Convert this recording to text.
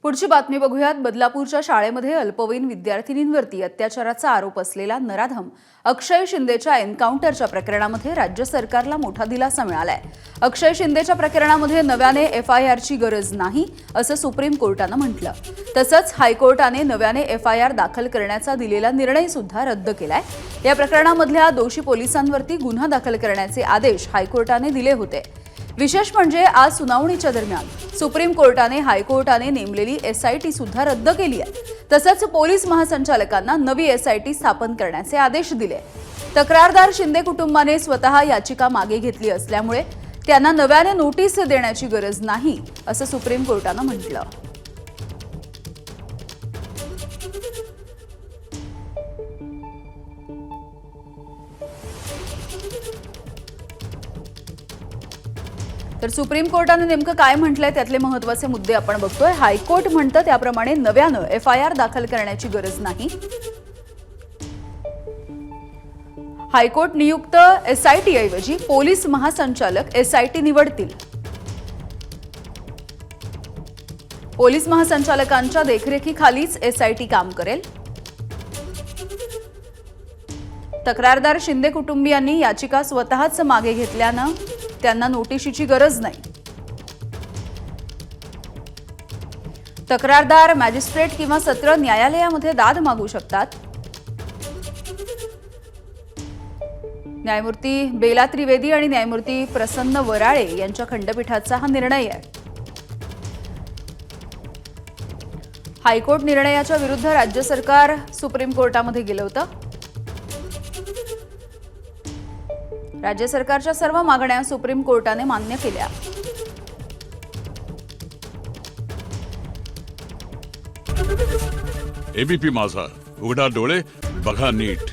पुढची बातमी बघूयात। बदलापूरच्या शाळेमध्ये अल्पवयीन विद्यार्थिनींवरती अत्याचाराचा आरोप असलेला नराधम अक्षय शिंदेच्या एन्काउंटरच्या प्रकरणामध्ये राज्य सरकारला मोठा दिलासा मिळालाय। अक्षय शिंदेच्या प्रकरणामध्ये नव्याने एफआयआरची गरज नाही असं सुप्रीम कोर्टाने म्हटलं। तसंच हायकोर्टाने नव्याने एफआयआर दाखल करण्याचा दिलेला निर्णय सुद्धा रद्द केलाय। या प्रकरणामधल्या दोषी पोलिसांवरती गुन्हा दाखल करण्याचे आदेश हायकोर्टाने दिले होते। विशेष म्हणजे आज सुनावणीच्या दरम्यान सुप्रीम कोर्टाने हायकोर्टाने नेमलेली एसआयटी सुद्धा रद्द केली आहे। तसंच पोलीस महासंचालकांना नवी एसआयटी स्थापन करण्याचे आदेश दिले। तक्रारदार शिंदे कुटुंबाने स्वतः याचिका मागे घेतली असल्यामुळे त्यांना नव्याने नोटीस देण्याची गरज नाही असं सुप्रीम कोर्टाने म्हटलं। तर सुप्रीम कोर्टाने नेमकं काय म्हटलंय त्यातले महत्त्वाचे मुद्दे आपण बघतोय। हायकोर्ट म्हणतं त्याप्रमाणे नव्याने एफआयआर दाखल करण्याची गरज नाही। हायकोर्ट नियुक्त एसआयटी ऐवजी पोलीस महासंचालक एसआयटी निवडतील। पोलीस महासंचालकांच्या देखरेखीखालीच एसआयटी काम करेल। तक्रारदार शिंदे कुटुंबियांनी याचिका स्वतःच मागे घेतल्यानं त्यांना नोटीशीची गरज नाही। तक्रारदार मॅजिस्ट्रेट किंवा सत्र न्यायालयामध्ये दाद मागू शकतात। न्यायमूर्ती बेला त्रिवेदी आणि न्यायमूर्ती प्रसन्न वराळे यांच्या खंडपीठाचा हा निर्णय आहे। हायकोर्ट निर्णयाच्या विरुद्ध राज्य सरकार सुप्रीम कोर्टामध्ये गेलं होतं। राज्य सरकारच्या सर्व मागण्या सुप्रीम कोर्टाने मान्य केल्या। एबीपी माझा, उघडा डोळे बघा नीट।